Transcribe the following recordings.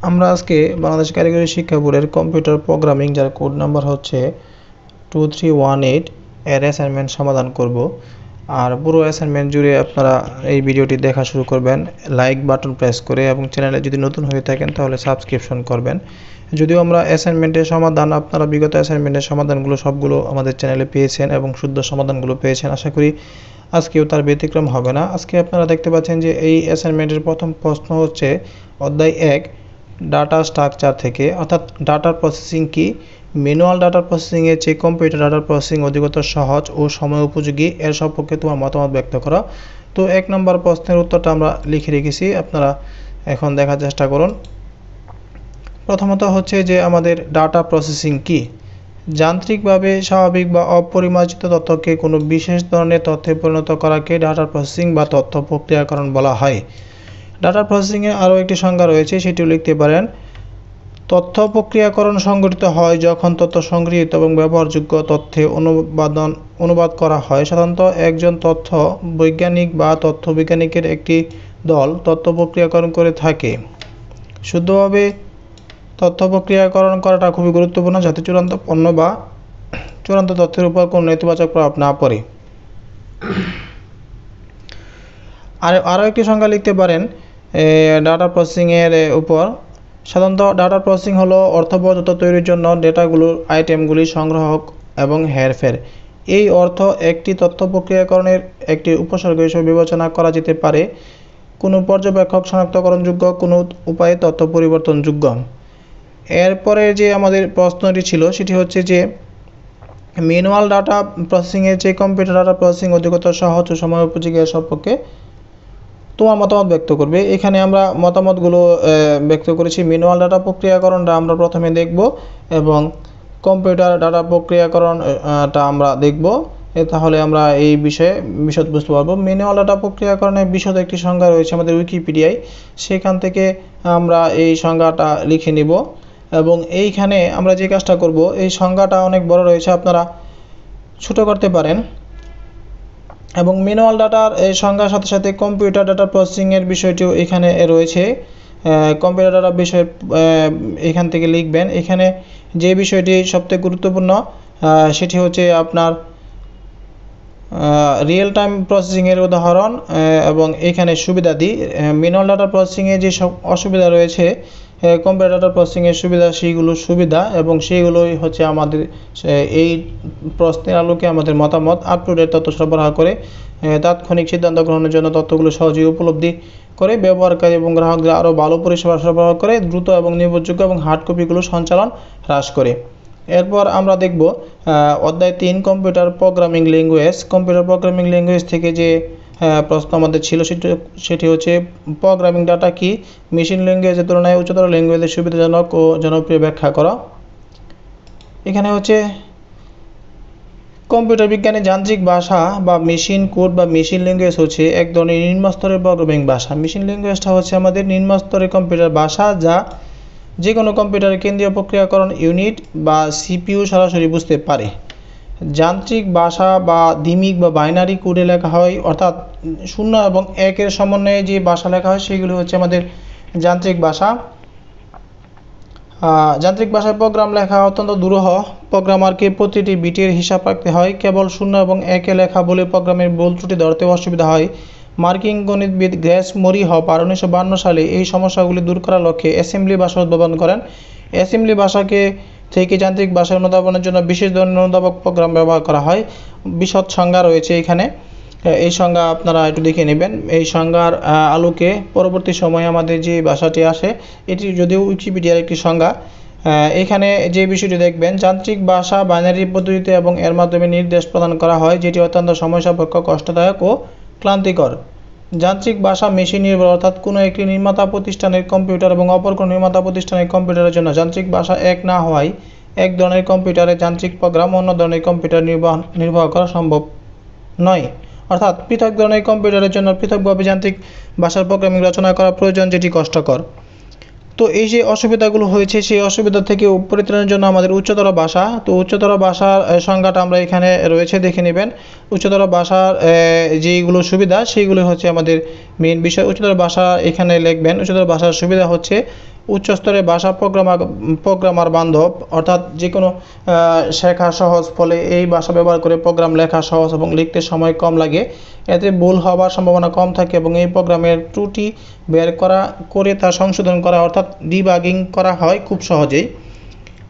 আমরা আজকে বাংলাদেশ কারিগরি শিক্ষা বোর্ডের কম্পিউটার প্রোগ্রামিং যার কোড নাম্বার হচ্ছে 2318 এর অ্যাসাইনমেন্ট সমাধান করব। আর পুরো অ্যাসাইনমেন্ট জুড়ে আপনারা এই ভিডিওটি দেখা শুরু করবেন লাইক বাটন প্রেস করে, এবং চ্যানেলে যদি নতুন হয়ে থাকেন তাহলে সাবস্ক্রিপশন করবেন। যদিও আমরা অ্যাসাইনমেন্টের সমাধান, আপনারা বিগত অ্যাসাইনমেন্টের সমাধানগুলো সবগুলো আমাদের চ্যানেলে পেয়েছেন এবং শুদ্ধ সমাধানগুলো পেয়েছেন, আশা করি আজকেও তার ব্যতিক্রম হবে না। আজকে আপনারা দেখতে পাচ্ছেন যে এই অ্যাসাইনমেন্টের প্রথম প্রশ্ন হচ্ছে অধ্যায় 1 ডাটা স্ট্রাকচার থেকে, অর্থাৎ ডাটা প্রসেসিং কি। ম্যানুয়াল ডাটা প্রসেসিংয়ের চেয়ে কম্পিউটার ডাটা প্রসেসিং অধিকতর সহজ ও সময় উপযোগী, এর সম্পর্কে তোমার মতামত ব্যক্ত করো। তো 1 নম্বর প্রশ্নের উত্তরটা আমরা লিখে রেখেছি, আপনারা এখন দেখার চেষ্টা করুন। প্রথমত হচ্ছে যে আমাদের ডাটা প্রসেসিং কি। যান্ত্রিকভাবে স্বাভাবিক বা অপরিমার্জিত তথ্যকে কোনো বিশেষ ধরনের তথ্যে পরিণত করাকে ডাটা প্রসেসিং বা তথ্য প্রক্রিয়াকরণ বলা হয়। ডাটা প্রসেসিংয়ের আরও একটি সংজ্ঞা রয়েছে, সেটিও লিখতে পারেন। তথ্য প্রক্রিয়াকরণ সংঘটিত হয় যখন তথ্য সংগৃহীত এবং ব্যবহারযোগ্য তথ্যে অনুবাদ করা হয়। সাধারণত একজন তথ্য বৈজ্ঞানিক বা তথ্য বিজ্ঞানিকের একটি দল তথ্য প্রক্রিয়াকরণ করে থাকে। শুদ্ধভাবে তথ্য প্রক্রিয়াকরণ করাটা খুবই গুরুত্বপূর্ণ, যাতে চূড়ান্ত পণ্য বা চূড়ান্ত তথ্যের উপর কোনো নেতিবাচক প্রভাব না পড়ে। আরও একটি সংজ্ঞা লিখতে পারেন ডাটা প্রসেসিংয়ের উপর। সাধারণত ডাটা প্রসেসিং হলো অর্থবহ তথ্য তৈরির জন্য ডেটাগুলোর আইটেমগুলি সংগ্রহ এবং হেরফের। এই অর্থ একটি তথ্য প্রক্রিয়াকরণের একটি উপসর্গ হিসেবে বিবেচনা করা যেতে পারে। কোনো পর্যবেক্ষক শনাক্তকরণযোগ্য কোনো উপায়ে তথ্য পরিবর্তনযোগ্য। এরপরে যে আমাদের প্রশ্নটি ছিল সেটি হচ্ছে যে ম্যানুয়াল ডাটা প্রসেসিংয়ের চেয়ে কম্পিউটার ডাটা প্রসেসিং অধিকতর সহজ ও সময় উপযোগী, এর সম্পর্কে তোমার মতামত ব্যক্ত করবে। এখানে আমরা মতামতগুলো ব্যক্ত করেছি। ম্যানুয়াল ডাটা প্রক্রিয়াকরণটা আমরা প্রথমে দেখব এবং কম্পিউটার ডাটা প্রক্রিয়াকরণটা আমরা দেখব, তাহলে আমরা এই বিষয়ে বিশদ বুঝতে পারবো। ম্যানুয়াল ডাটা প্রক্রিয়াকরণের বিশদ একটি সংজ্ঞা রয়েছে আমাদের উইকিপিডিয়ায়, সেখান থেকে আমরা এই সংজ্ঞাটা লিখে নিব। এবং এইখানে আমরা যে কাজটা করব, এই সংজ্ঞাটা অনেক বড় রয়েছে, আপনারা ছোট করতে পারেন। এবং ম্যানুয়াল ডাটার এই সংজ্ঞার সাথে সাথে কম্পিউটার ডাটা প্রসেসিংয়ের বিষয়টিও এখানে রয়েছে। কম্পিউটার ডাটা বিষয় এখান থেকে লিখবেন। এখানে যে বিষয়টি সবথেকে গুরুত্বপূর্ণ সেটি হচ্ছে আপনার রিয়েল টাইম প্রসেসিংয়ের উদাহরণ এবং এখানে সুবিধাদি। ম্যানুয়াল ডাটা প্রসেসিংয়ে যে সব অসুবিধা রয়েছে, কম্পিউটার ডাটা প্রসেসিংয়ের সুবিধা, সেইগুলো সুবিধা এবং সেইগুলোই হচ্ছে আমাদের এই প্রশ্নের আলোকে আমাদের মতামত আপ টু ডেট তথ্য সরবরাহ করে তাৎক্ষণিক সিদ্ধান্ত গ্রহণের জন্য তথ্যগুলো সহজেই উপলব্ধি করে ব্যবহারকারী এবং গ্রাহকদের আরও ভালো পরিষেবা সরবরাহ করে, দ্রুত এবং নির্ভরযোগ্য এবং হার্ড কপিগুলো সঞ্চালন হ্রাস করে। এরপর আমরা দেখব অধ্যায় 3 computer programming language. Computer programming language থেকে যে প্রশ্ন আমাদের ছিল সেটি হচ্ছে প্রোগ্রামিং ডাটা কি, মেশিন ল্যাঙ্গুয়েজের তুলনায় উচ্চতর ল্যাঙ্গুয়েজের সুবিধাজনক ও জনপ্রিয় ব্যাখ্যা করা। এখানে হচ্ছে কম্পিউটার বিজ্ঞানে যান্ত্রিক ভাষা বা মেশিন কোড বা মেশিন ল্যাঙ্গুয়েজ হচ্ছে এক ধরনের নিম্নস্তরের প্রোগ্রামিং ভাষা। মেশিন ল্যাঙ্গুয়েজটা হচ্ছে আমাদের নিম্নস্তরের কম্পিউটার ভাষা, যা যে কোনো কম্পিউটারের কেন্দ্রীয় প্রক্রিয়াকরণ ইউনিট বা সিপিইউ সরাসরি বুঝতে পারে। যান্ত্রিক ভাষা বা দ্বিমিক বা বাইনারি কোডে লেখা হয়, অর্থাৎ 0 এবং 1-এর সমন্বয়ে যে ভাষা লেখা হয় সেগুলো হচ্ছে আমাদের যান্ত্রিক ভাষা। যান্ত্রিক ভাষায় প্রোগ্রাম লেখা অত্যন্ত দুরূহ। প্রোগ্রামারকে প্রতিটি বিটের হিসাব রাখতে হয়। কেবল 0 এবং 1-এ লেখা বলে প্রোগ্রামের ভুল ত্রুটি ধরতে অসুবিধা হয়। মার্কিন গণিতবিদ গ্রেস মরি হপার 1952 সালে এই সমস্যাগুলি দূর করার লক্ষ্যে অ্যাসেম্বলি ভাষা উদ্ভাবন করেন। অ্যাসেম্বলি ভাষাকে থেকে যান্ত্রিক ভাষার অনুধাবনের জন্য বিশেষ ধরনের অনুধাবক প্রোগ্রাম ব্যবহার করা হয়। বিশদ সংজ্ঞা রয়েছে এখানে, এই সংজ্ঞা আপনারা একটু দেখে নেবেন। এই সংজ্ঞার আলোকে পরবর্তী সময়ে আমাদের যে ভাষাটি আসে, এটি যদিও উইকিপিডিয়ার একটি সংজ্ঞা, এখানে যে বিষয়টি দেখবেন, যান্ত্রিক ভাষা বাইনারি পদ্ধতিতে এবং এর মাধ্যমে নির্দেশ প্রদান করা হয়, যেটি অত্যন্ত সময় সাপেক্ষ, কষ্টদায়ক ও ক্লান্তিকর। যান্ত্রিক ভাষা মেশিন নির্ভর, অর্থাৎ কোনো একটি নির্মাতা প্রতিষ্ঠানের কম্পিউটার এবং অপর কোনো নির্মাতা প্রতিষ্ঠানের কম্পিউটারের জন্য যান্ত্রিক ভাষা এক না হওয়ায় এক ধরনের কম্পিউটারে যান্ত্রিক প্রোগ্রাম অন্য ধরনের কম্পিউটার নির্বাহ করা সম্ভব নয়। অর্থাৎ পৃথক ধরনের কম্পিউটারের জন্য পৃথকভাবে যান্ত্রিক ভাষার প্রোগ্রামিং রচনা করা প্রয়োজন, যেটি কষ্টকর। তো এই যে অসুবিধাগুলো হয়েছে, সেই অসুবিধা থেকে পরিত্রাণের জন্য আমাদের উচ্চতর ভাষা, তো উচ্চতর ভাষার সংজ্ঞাটা আমরা এখানে রয়েছে, দেখে নেবেন। উচ্চতর ভাষার যেইগুলো সুবিধা সেইগুলো হচ্ছে আমাদের মেইন বিষয়। উচ্চতর ভাষা এখানে লিখবেন। উচ্চতর ভাষার সুবিধা হচ্ছে উচ্চস্তরের ভাষা প্রোগ্রামার বান্ধব, অর্থাৎ যে কোনো শেখা সহজ, ফলে এই ভাষা ব্যবহার করে প্রোগ্রাম লেখা সহজ এবং লিখতে সময় কম লাগে। এতে ভুল হওয়ার সম্ভাবনা কম থাকে এবং এই প্রোগ্রামের ত্রুটি বের করে তা সংশোধন করা অর্থাৎ ডিবাগিং করা হয় খুব সহজেই।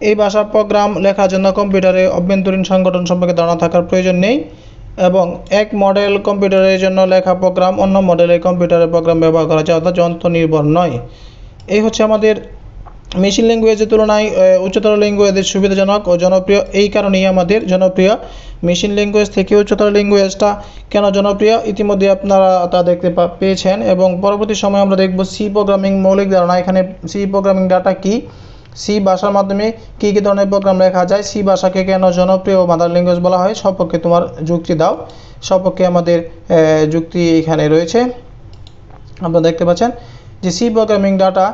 এই ভাষা প্রোগ্রাম লেখার জন্য কম্পিউটারে অভ্যন্তরীণ সংগঠন সম্পর্কে ধারণা থাকার প্রয়োজন নেই এবং এক মডেল কম্পিউটারের জন্য লেখা প্রোগ্রাম অন্য মডেলের কম্পিউটারের প্রোগ্রাম ব্যবহার করা যায়, অর্থাৎ যন্ত্র নির্ভর নয়। এই হচ্ছে আমাদের মেশিন ল্যাঙ্গুয়েজের তুলনায় উচ্চতর ল্যাঙ্গুয়েজের সুবিধাজনক ও জনপ্রিয়। এই কারণেই আমাদের জনপ্রিয়। মেশিন ল্যাঙ্গুয়েজ থেকে উচ্চতর ল্যাঙ্গুয়েজটা কেন জনপ্রিয় ইতিমধ্যে আপনারা তা দেখতে পেয়েছেন এবং পরবর্তী সময় আমরা দেখব সি প্রোগ্রামিং মৌলিক ধারণা। এখানে সি প্রোগ্রামিং ডাটা কি, সি ভাষার মাধ্যমে কী কী ধরনের প্রোগ্রাম লেখা যায়, সি ভাষাকে কেন জনপ্রিয় ও মাদার ল্যাঙ্গুয়েজ বলা হয়, সম্পর্কে তোমার যুক্তি দাও। সম্পর্কে আমাদের যুক্তি এখানে রয়েছে, আপনারা দেখতে পাচ্ছেন যে সি প্রোগ্রামিং ডাটা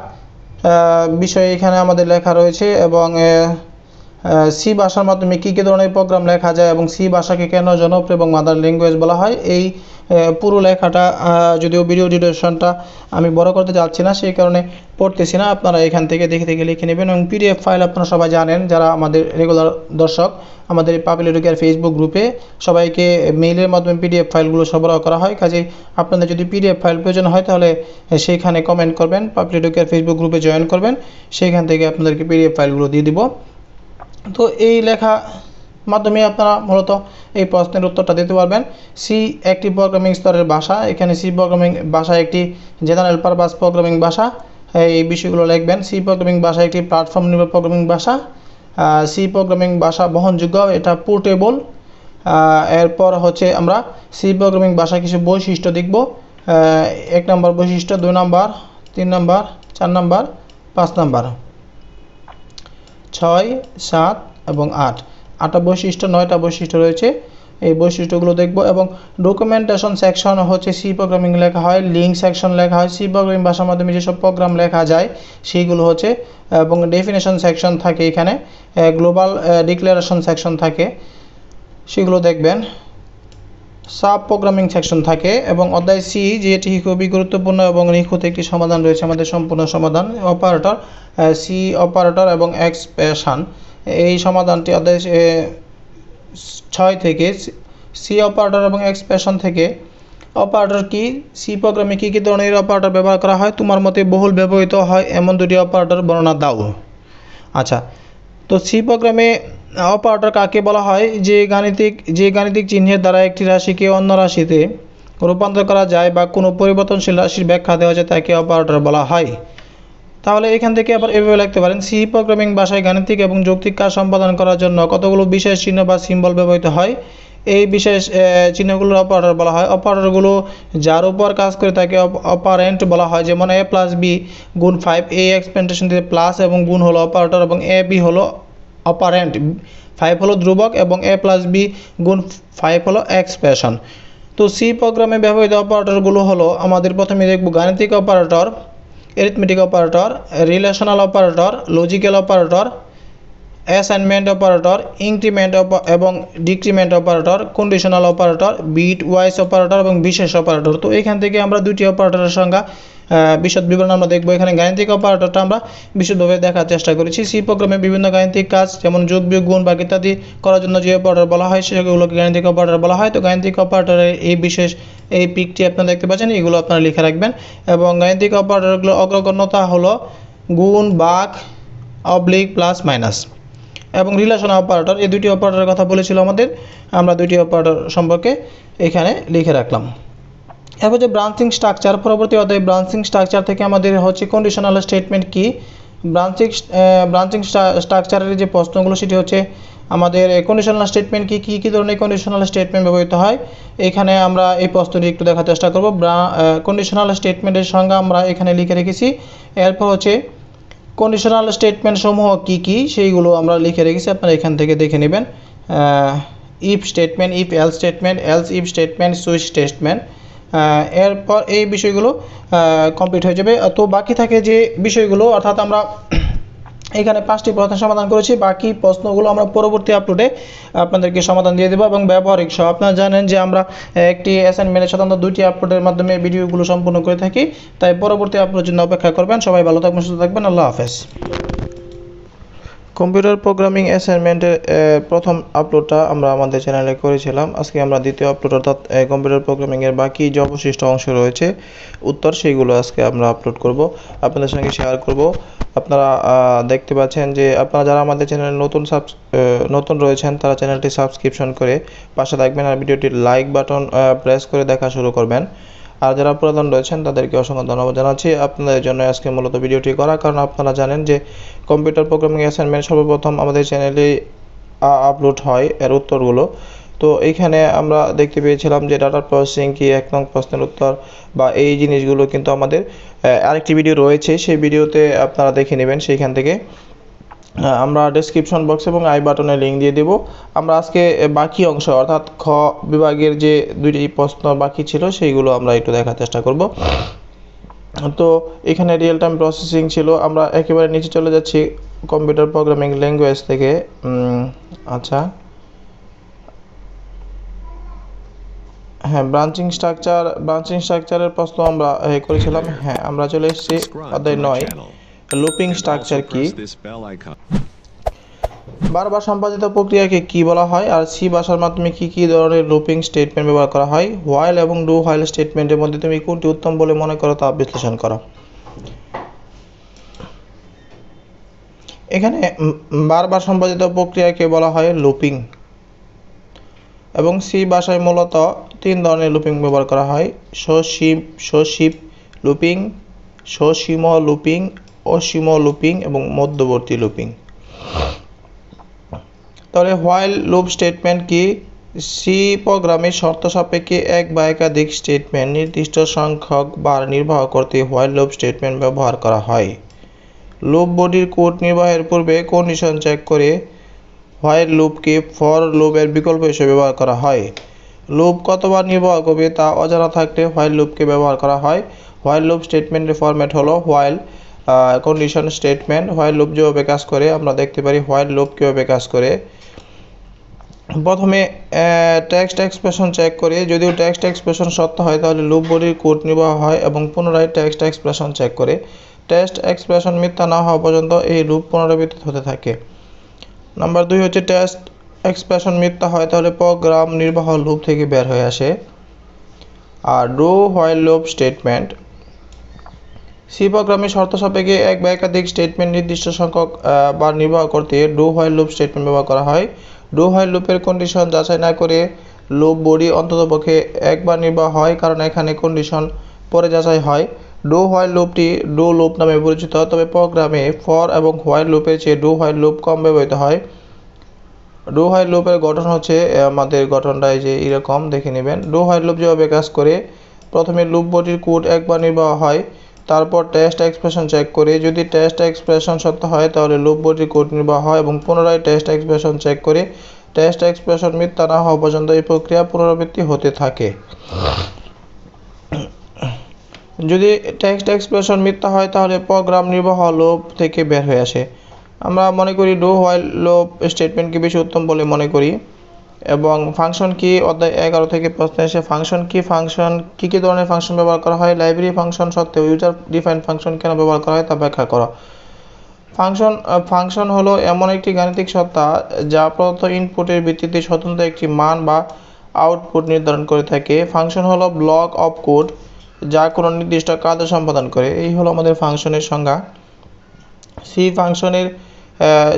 বিষয়ে এখানে আমাদের লেখা রয়েছে এবং সি ভাষার মাধ্যমে কী কী ধরনের প্রোগ্রাম লেখা যায় এবং সি ভাষাকে কেন জনপ্রিয় এবং মাদার ল্যাঙ্গুয়েজ বলা হয়। এই পুরো লেখাটা যদিও ভিডিও ডিউরেশনটা আমি বড় করতে যাচ্ছি না, সেই কারণে পড়তেছি না, আপনারা এখান থেকে দেখে দেখে লিখে নেবেন। এবং পিডিএফ ফাইল আপনারা সবাই জানেন, যারা আমাদের রেগুলার দর্শক, আমাদের পাপিল এডুকেয়ার ফেসবুক গ্রুপে সবাইকে মেইলের মাধ্যমে পিডিএফ ফাইলগুলো সরবরাহ করা হয়। কাজেই আপনাদের যদি পিডিএফ ফাইল প্রয়োজন হয় তাহলে সেইখানে কমেন্ট করবেন, পাপিল এডুকেয়ার ফেসবুক গ্রুপে জয়েন করবেন, সেইখান থেকে আপনাদেরকে পিডিএফ ফাইলগুলো দিয়ে দিব। তো এই লেখা মাধ্যমে আপনারা মূলত এই প্রশ্নের উত্তরটা দিতে পারবেন। সি একটি প্রোগ্রামিং স্তরের ভাষা। এখানে সি প্রোগ্রামিং ভাষা একটি জেনারেল পারপাস প্রোগ্রামিং ভাষা, এই বিষয়গুলো লিখবেন। সি প্রোগ্রামিং ভাষা একটি প্ল্যাটফর্ম নির্ভর প্রোগ্রামিং ভাষা। সি প্রোগ্রামিং ভাষা বহনযোগ্য, এটা পোর্টেবল। এরপর হচ্ছে আমরা সি প্রোগ্রামিং ভাষা কিছু বৈশিষ্ট্য দেখব। 1 নম্বর বৈশিষ্ট্য, 2 নম্বর, 3 নম্বর, 4 নম্বর, 5 নম্বর, 6, 7 এবং 8টা বৈশিষ্ট্য, 9টা বৈশিষ্ট্য রয়েছে। এই বৈশিষ্ট্যগুলো দেখব এবং ডকুমেন্টেশন সেকশন হচ্ছে সি প্রোগ্রামিং লেখা হয়, লিঙ্ক সেকশন লেখা হয়। সি প্রোগ্রামিং ভাষার মাধ্যমে যেসব প্রোগ্রাম লেখা যায় সেইগুলো হচ্ছে, এবং ডেফিনেশন সেকশন থাকে, এখানে গ্লোবাল ডিক্লারেশন সেকশন থাকে, সেগুলো দেখবেন। সাব প্রোগ্রামিং সেকশন থাকে এবং অধ্যায় সি, যেটি খুবই গুরুত্বপূর্ণ এবং নিখুঁত একটি সমাধান রয়েছে, আমাদের সম্পূর্ণ সমাধান, অপারেটর, সি অপারেটর এবং এক্সপ্রেশন। এই সমাধানটি অধ্যায় 6 থেকে সি অপারেটর এবং এক্সপ্রেশন থেকে। অপারেটর কি, সি প্রোগ্রামে কী কী ধরনের অপারেটর ব্যবহার করা হয়, তোমার মতে বহুল ব্যবহৃত হয় এমন দুটি অপারেটর বর্ণনা দাও। আচ্ছা, তো সি প্রোগ্রামে অপারেটর কাকে বলা হয়? যে গাণিতিক চিহ্নের দ্বারা একটি রাশিকে অন্য রাশিতে রূপান্তর করা যায় বা কোনো পরিবর্তনশীল রাশির ব্যাখ্যা দেওয়া যায় তাকে অপারেটর বলা হয়। তাহলে এখান থেকে আবার এভাবে লিখতে পারেন, সি প্রোগ্রামিং ভাষায় গাণিতিক এবং যৌক্তিক কাজ সম্পাদন করার জন্য কতগুলো বিশেষ চিহ্ন বা সিম্বল ব্যবহৃত হয়। এই বিশেষ চিহ্নগুলোর অপারেটর বলা হয়। অপারেটরগুলো যার উপর কাজ করে তাকে অপারেন্ট বলা হয়। যেমন a + b গুণ 5, এই এক্সপেন্টেশন দিয়ে প্লাস এবং গুণ হলো অপারেটর এবং a b হলো অপারেন্ট, 5 হলো ধ্রুবক এবং a + b গুণ 5 হলো এক্সপ্রেশন। তো সি প্রোগ্রামে ব্যবহৃত অপারেটরগুলো হলো, আমাদের প্রথমে দেখব গাণিতিক operator, arithmetic operator, relational operator, logical operator, assignment operator, increment এবং decrement operator, conditional operator, bitwise operator এবং বিশেষ অপারেটর। তো এখান থেকে আমরা দুটি অপারেটরের সংজ্ঞা বিশদ বিবরণ আমরা দেখব। এখানে গাণিতিক অপারেটরটা আমরা বিশদভাবে দেখার চেষ্টা করেছি। সি প্রোগ্রামে বিভিন্ন গাণিতিক কাজ যেমন যোগ, বিয়োগ, গুণ, ভাগ ইত্যাদি করার জন্য যে অপারেটর বলা হয় সেগুলোকে গাণিতিক অপারেটর বলা হয়। তো গাণিতিক অপারেটরের এই পিকটি আপনারা দেখতে পাচ্ছেন, এগুলো আপনারা লিখে রাখবেন। এবং গাণিতিক অপারেটরগুলো অগ্রগণ্যতা হলো গুণ, ভাগ, অবলিক, প্লাস, মাইনাস। এবং রিলেশনাল অপারেটর, এই দুটি অপারেটরের কথা বলেছিল আমাদের, আমরা দুটি অপারেটর সম্পর্কে এখানে লিখে রাখলাম। এরপর যে ব্রাঞ্চিং স্ট্রাকচার, পরবর্তী অধ্যায়ে ব্রাঞ্চিং স্ট্রাকচার থেকে আমাদের হচ্ছে কন্ডিশনাল স্টেটমেন্ট কি। ব্রাঞ্চিং স্ট্রাকচারের যে প্রশ্নগুলো সেটি হচ্ছে আমাদের কন্ডিশনাল স্টেটমেন্ট কি, কী ধরনের কন্ডিশনাল স্টেটমেন্ট ব্যবহৃত হয়। এখানে আমরা এই প্রশ্নটি একটু দেখার চেষ্টা করব। কন্ডিশনাল স্টেটমেন্টের সংজ্ঞা আমরা এখানে লিখে রেখেছি। এরপর হচ্ছে কন্ডিশনাল স্টেটমেন্ট সমূহ কী কী সেইগুলো আমরা লিখে রেখেছি, আপনারা এখান থেকে দেখে নেবেন। If statement, if else statement, else if statement, switch statement. এরপর এই বিষয়গুলো কমপ্লিট হয়ে যাবে। তো বাকি থাকে যে বিষয়গুলো, অর্থাৎ আমরা এখানে 5টি প্রশ্ন সমাধান করেছি, বাকি প্রশ্নগুলো আমরা পরবর্তী আপলোডে আপনাদেরকে সমাধান দিয়ে দেবো এবং ব্যবহারিক সহ। আপনারা জানেন যে আমরা একটি অ্যাসাইনমেন্টে সাধারণত 2টি আপলোডের মাধ্যমে ভিডিওগুলো সম্পূর্ণ করে থাকি, তাই পরবর্তী আপলোডের জন্য অপেক্ষা করবেন। সবাই ভালো থাকবেন, সুস্থ থাকবেন, আল্লাহ হাফেজ। কম্পিউটার প্রোগ্রামিং অ্যাসাইনমেন্টের প্রথম আপলোডটা আমরা আমাদের চ্যানেলে করেছিলাম। আজকে আমরা দ্বিতীয় আপলোড অর্থাৎ কম্পিউটার প্রোগ্রামিংয়ের বাকি যে অবশিষ্ট অংশ রয়েছে উত্তর, সেইগুলো আজকে আমরা আপলোড করব, আপনাদের সঙ্গে শেয়ার করব। আপনারা দেখতে পাচ্ছেন যে আপনারা যারা আমাদের চ্যানেলে নতুন রয়েছেন তারা চ্যানেলটি সাবস্ক্রিপশন করে পাশে থাকবেন আর ভিডিওটির লাইক বাটন প্রেস করে দেখা শুরু করবেন। আর যারা পুরাতন রয়েছেন তাদেরকে অসংখ্য ধন্যবাদ জানাচ্ছি। আপনাদের জন্য আজকে মূলত ভিডিওটি করা, কারণ আপনারা জানেন যে কম্পিউটার প্রোগ্রামিং অ্যাসাইনমেন্ট সর্বপ্রথম আমাদের চ্যানেলে আপলোড হয় এর উত্তরগুলো। তো এইখানে আমরা দেখতে পেয়েছিলাম যে ডাটা প্রসেসিং কি, 1 নং প্রশ্নের উত্তর বা এই জিনিসগুলো কিন্তু আমাদের আরেকটি ভিডিও রয়েছে, সেই ভিডিওতে আপনারা দেখে নেবেন। সেইখান থেকে আমরা ডেসক্রিপশন বক্স এবং আই বাটনে লিঙ্ক দিয়ে দেব। আমরা আজকে বাকি অংশ অর্থাৎ খ বিভাগের যে 2টি প্রশ্ন বাকি ছিল সেইগুলো আমরা একটু দেখার চেষ্টা করব। তো এখানে রিয়েল টাইম প্রসেসিং ছিল। আমরা একেবারে নিচে চলে যাচ্ছি কম্পিউটার প্রোগ্রামিং ল্যাঙ্গুয়েজ থেকে। আচ্ছা, হ্যাঁ, ব্রাঞ্চিং স্ট্রাকচারের প্রশ্ন আমরা করেছিলাম। হ্যাঁ, আমরা চলে এসেছি অধ্যায় 9, লুপিং স্ট্রাকচার কি, বারবার সম্পাদিত প্রক্রিয়াকে কি বলা হয়, আর সি ভাষার মাধ্যমে কি কি ধরনের লুপিং স্টেটমেন্ট ব্যবহার করা হয়, হোয়াইল এবং ডু হোয়াইল স্টেটমেন্টের মধ্যে তুমি কোনটি উত্তম বলে মনে করো তা বিশ্লেষণ করো। এখানে বারবার সম্পাদিত প্রক্রিয়াকে বলা হয় লুপিং, এবং সি ভাষায় মূলত 3 ধরনের লুপিং ব্যবহার করা হয়: সসীম লুপিং, সসীম লুপিং, অসীম লুপিং এবং মধ্যবর্তী লুপিং। তাহলে হোয়াইল লুপ স্টেটমেন্ট কি? সি প্রোগ্রামের শর্ত সাপেক্ষে এক বা একাধিক স্টেটমেন্ট নির্দিষ্ট সংখ্যক বার নির্বাহ করতে হোয়াইল লুপ স্টেটমেন্ট ব্যবহার করা হয়। লুপ বডির কোড নির্বাহের পূর্বে কন্ডিশন চেক করে হোয়াইল লুপকে ফর লুপের বিকল্প হিসেবে ব্যবহার করা হয়। লুপ কতবার নির্বাহ করবে তা অজানা থাকলে হোয়াইল লুপকে ব্যবহার করা হয়। হোয়াইল লুপ স্টেটমেন্টের ফরম্যাট হলো while condition statement. While loop যেভাবে কাজ করে আমরা দেখতে পারি হোয়াইল লুপ কীভাবে কাজ করে। প্রথমে টেক্সট এক্সপ্রেশন চেক করে, যদিও টেক্সট এক্সপ্রেশন সত্য হয় তাহলে লুপ বডির কোড নির্বাহ হয় এবং পুনরায় টেক্সট এক্সপ্রেশন চেক করে। টেক্সট এক্সপ্রেশন মিথ্যা না হওয়া পর্যন্ত এই লুপ পুনরাবৃত্তি হতে থাকে। নাম্বার 2 হচ্ছে টেক্সট এক্সপ্রেশন মিথ্যা হয় তাহলে প্রোগ্রাম নির্বাহ লুপ থেকে বের হয়ে আসে। আর do while loop statement, C প্রোগ্রামের শর্ত সাপেক্ষে এক বা একাধিক স্টেটমেন্ট নির্দিষ্ট সংখ্যক বার নির্বাহ করতে ডু হোয়াইল লুপ স্টেটমেন্ট ব্যবহার করা হয়। ডু হোয়াইল লুপের কন্ডিশন যাচাই না করে লুপ বডি অন্ততপক্ষে একবার নির্বাহ হয়, কারণ এখানে কন্ডিশন পরে যাচাই হয়। ডু হোয়াইল লুপটি ডু লুপ নামে পরিচিত, তবে প্রোগ্রামে ফর এবং হোয়াইল লুপের চেয়ে ডু হোয়াইল লুপ কম ব্যবহৃত হয়। ডু হোয়াইল লুপের গঠন হচ্ছে আমাদের গঠনটা এই যে এরকম দেখে নেবেন। ডু হোয়াইল লুপ যেভাবে কাজ করে, প্রথমে লুপ বডির কোড একবার নির্বাহ হয়, তারপর টেক্সট এক্সপ্রেশন চেক করে, যদি টেক্সট এক্সপ্রেশন সত্য হয় তাহলে লুপ বডির কোড নির্বাহ হয় এবং পুনরায় টেক্সট এক্সপ্রেশন চেক করে টেক্সট এক্সপ্রেশন মিথ্যা না হওয়া পর্যন্ত এই প্রক্রিয়া পুনরাবৃত্তি হতে থাকে। যদি টেক্সট এক্সপ্রেশন মিথ্যা হয় তাহলে প্রোগ্রাম নির্বাহ লুপ থেকে বের হয়ে আসে। আমরা মনে করি ডু হোয়াইল লুপ স্টেটমেন্টকে বেশি উত্তম বলে মনে করি। এবং ফাংশন কি, অধ্যায় 11 থেকে প্রশ্ন এসে ফাংশন কি কি ধরনের ফাংশন ব্যবহার করা হয়, লাইব্রেরি ফাংশন সত্ত্বেও ইউজার ডিফাইন্ড ফাংশন কেন ব্যবহার করা হয় তা ব্যাখ্যা করা। ফাংশন হলো এমন একটি গাণিতিক সত্তা যা প্রদত্ত ইনপুটের ভিত্তিতে স্বতন্ত্র একটি মান বা আউটপুট নির্ধারণ করে থাকে। ফাংশন হলো ব্লক অফ কোড যা কোনো নির্দিষ্ট কাজ সম্পাদন করে। এই হলো আমাদের ফাংশনের সংজ্ঞা।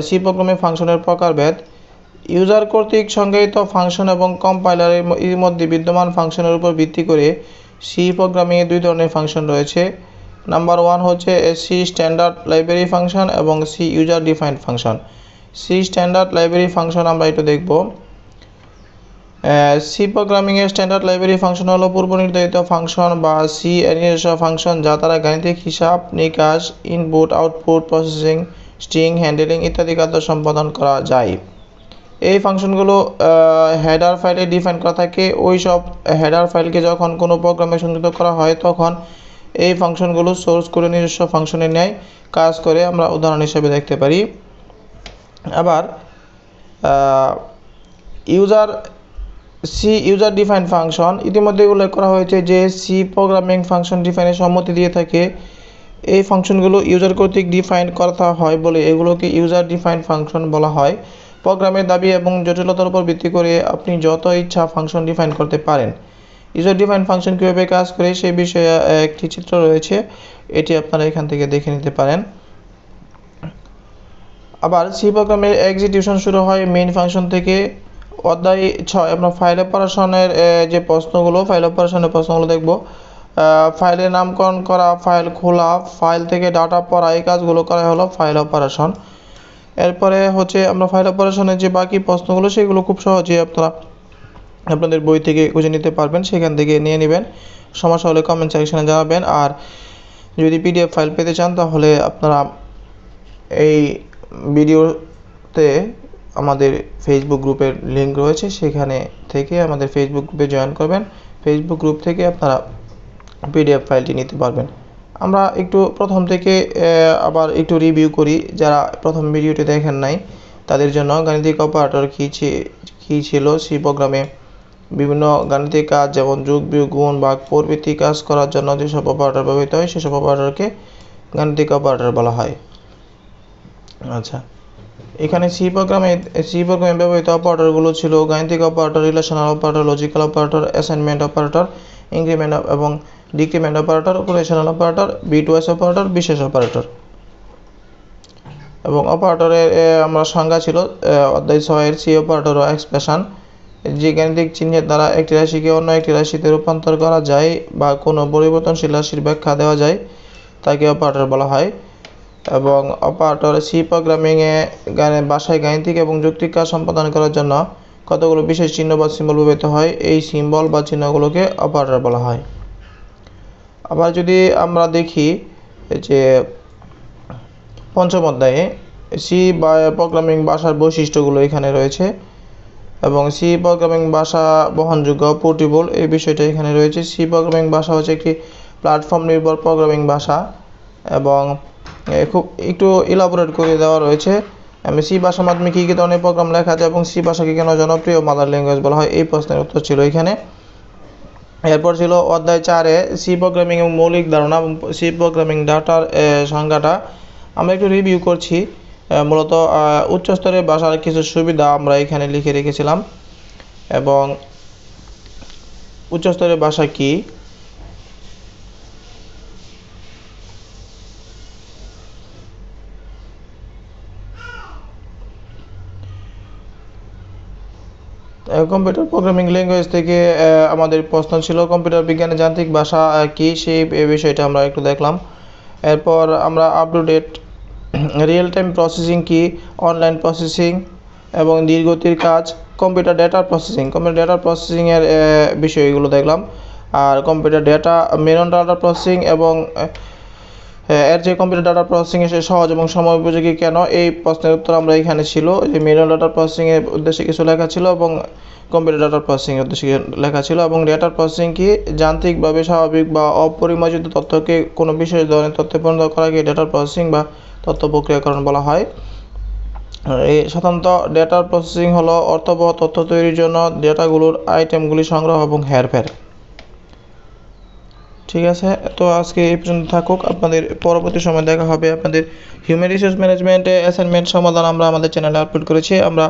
সি প্রোগ্রামের ফাংশনের প্রকারভেদ: ইউজার কর্তৃক সংজ্ঞায়িত ফাংশন এবং কম্পাইলারের মধ্যে বিদ্যমান ফাংশনের উপর ভিত্তি করে সি প্রোগ্রামিংয়ে 2 ধরনের ফাংশন রয়েছে। নাম্বার 1 হচ্ছে সি স্ট্যান্ডার্ড লাইব্রেরি ফাংশন এবং C user defined function. C standard library function আমরা একটু দেখব। সি প্রোগ্রামিংয়ের স্ট্যান্ডার্ড লাইব্রেরি ফাংশন হলো পূর্বনির্ধারিত ফাংশন বা সি এনিমেশন ফাংশন যা দ্বারা গাণিতিক হিসাব নিকাশ, input output processing, string handling ইত্যাদি কাজ সম্পাদন করা যায়। এই ফাংশনগুলো হেডার ফাইলে ডিফাইন করা থাকে। ওই সব হেডার ফাইলকে যখন কোনো প্রোগ্রামে সংযুক্ত করা হয় তখন এই ফাংশনগুলো সোর্স করে নিজস্ব ফাংশনে নেয় কাজ করে আমরা উদাহরণ হিসেবে দেখতে পারি। আবার ইউজার ডিফাইন ফাংশন ইতিমধ্যে উল্লেখ করা হয়েছে যে সি প্রোগ্রামিং ফাংশন ডিফাইনের সম্মতি দিয়ে থাকে। এই ফাংশনগুলো ইউজার কর্তৃক ডিফাইন করা হয় বলে এগুলোকে ইউজার ডিফাইন ফাংশন বলা হয়। প্রোগ্রামের দাবি এবং জটিলতার উপর ভিত্তি করে আপনি যত ইচ্ছা ফাংশন ডিফাইন করতে পারেন। ইউজার ডিফাইন ফাংশন কীভাবে কাজ করে সেই বিষয়ে একটি চিত্র রয়েছে, এটি আপনারা এখান থেকে দেখে নিতে পারেন। আবার সি প্রোগ্রামের এক্সিকিউশন শুরু হয় মেইন ফাংশন থেকে। অধ্যায় 6 আমরা ফাইল অপারেশনের যে ফাইল প্রশ্নগুলো দেখব। ফাইলের নামকরণ করা, ফাইল খোলা, ফাইল থেকে ডাটা পড়া, এই কাজগুলো করা হলো ফাইল অপারেশন। এরপরে হচ্ছে আমরা ফাইল অপারেশনের যে বাকি প্রশ্নগুলো সেগুলো খুব সহজেই আপনাদের বই থেকে খুঁজে নিতে পারবেন, সেখান থেকে নিয়ে নেবেন। সমস্যা হলে কমেন্ট সেকশনে জানাবেন। আর যদি পিডিএফ ফাইল পেতে চান তাহলে আপনারা এই ভিডিওতে আমাদের ফেসবুক গ্রুপের লিঙ্ক রয়েছে, সেখানে থেকে আমাদের ফেসবুক গ্রুপে জয়েন করবেন। ফেসবুক গ্রুপ থেকে আপনারা পিডিএফ ফাইলটি নিতে পারবেন। আমরা একটু প্রথম থেকে আবার একটু রিভিউ করি, যারা প্রথম ভিডিওটি দেখেন নাই তাদের জন্য। গাণিতিক অপারেটর কী ছিল সি প্রোগ্রামে, বিভিন্ন গাণিতিক কাজ যেমন যোগ, বিয়োগ, গুণ, ভাগ প্রভৃতি কাজ করার জন্য যেসব অপারেটর ব্যবহৃত হয় সেসব অপারেটরকে গাণিতিক অপারেটর বলা হয়। আচ্ছা, এখানে সি প্রোগ্রামে ব্যবহৃত অপারেটরগুলো ছিল গাণিতিক operator, relational operator, logical operator, assignment operator, increment এবং decrement operator, operational operator, bitwise operator, বিশেষ অপারেটর। এবং অপারেটরের আমরা সংজ্ঞা ছিল অধ্যায় 6 সি অপারেটর ও এক্সপ্রেশন, যে গাণিতিক চিহ্নের দ্বারা একটি রাশিকে অন্য একটি রাশিতে রূপান্তর করা যায় বা কোনো পরিবর্তনশীল রাশির ব্যাখ্যা দেওয়া যায় তাকে অপারেটর বলা হয়। এবং অপারেটর সি প্রোগ্রামিংয়ে ভাষায় গাণিতিক এবং যৌক্তিক কাজ সম্পাদন করার জন্য কতগুলো বিশেষ চিহ্ন বা সিম্বল ব্যবহৃত হয়, এই সিম্বল বা চিহ্নগুলোকে অপারেটর বলা হয়। আবার যদি আমরা দেখি যে পঞ্চম অধ্যায়ে সি প্রোগ্রামিং ভাষার বৈশিষ্ট্যগুলো এখানে রয়েছে এবং সি প্রোগ্রামিং ভাষা বহনযোগ্য, পোর্টেবল, এই বিষয়টা এখানে রয়েছে। সি প্রোগ্রামিং ভাষা হচ্ছে একটি প্ল্যাটফর্ম নির্ভর প্রোগ্রামিং ভাষা এবং খুব একটু ইলাবোরেট করে দেওয়া রয়েছে। সি ভাষার মাধ্যমে কী কী ধরনের প্রোগ্রাম লেখা যায় এবং সি ভাষাকে কেন জনপ্রিয় মাদার ল্যাঙ্গুয়েজ বলা হয়, এই প্রশ্নের উত্তর ছিল এখানে। এরপর ছিল অধ্যায় 4 সি প্রোগ্রামিং এবং মৌলিক ধারণা এবং সি প্রোগ্রামিং ডাটার সংজ্ঞাটা আমরা একটু রিভিউ করছি। মূলত উচ্চস্তরের ভাষার কিছু সুবিধা আমরা এখানে লিখে রেখেছিলাম। এবং উচ্চস্তরের ভাষা কি, কম্পিউটার প্রোগ্রামিং ল্যাঙ্গুয়েজ থেকে আমাদের প্রশ্ন ছিল কম্পিউটার বিজ্ঞানের যান্ত্রিক ভাষা কি, সেই বিষয়টা আমরা একটু দেখলাম। এরপর আমরা up to date real time processing কি, অনলাইন প্রসেসিং এবং ধীরগতির কাজ, কম্পিউটার ডেটা প্রসেসিংয়ের বিষয়গুলো দেখলাম। আর computer data manual data processing এবং এর যে কম্পিউটার ডাটা প্রসেসিং এর সহজ এবং সময় উপযোগী কেন, এই প্রশ্নের উত্তর আমরা এখানে ছিল। যে ম্যানুয়াল ডাটা প্রসেসিং এর উদ্দেশ্যে কিছু লেখা ছিল এবং কম্পিউটার ডাটা প্রসেসিং এর উদ্দেশ্যে লেখা ছিল। এবং ডেটা প্রসেসিং কি, যান্ত্রিকভাবে স্বাভাবিক বা অপরিমার্জিত তথ্যকে কোনো বিশেষ ধরনের তথ্যে পরিণত করাকে ডেটা প্রসেসিং বা তথ্য প্রক্রিয়াকরণ বলা হয়। এই সাধারণত ডেটা প্রসেসিং হলো অর্থবহ তথ্য তৈরির জন্য ডেটাগুলোর আইটেমগুলি সংগ্রহ এবং হেরফের। ঠিক আছে, তো আজকে এই পর্যন্ত থাকুক। আপনাদের পরবর্তী সময় দেখা হবে আপনাদের হিউম্যান রিসোর্স ম্যানেজমেন্টে অ্যাসাইনমেন্ট সমাধান আমরা আমাদের চ্যানেলে আপলোড করেছি। আমরা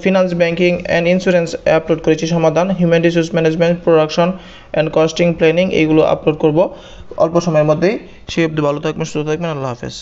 finance, banking and insurance upload করেছি সমাধান। Human resource management, production and costing planning এইগুলো আপলোড করব অল্প সময়ের মধ্যেই। সেই অবধি ভালো থাকবেন, সুস্থ থাকবেন। আল্লাহ হাফেজ।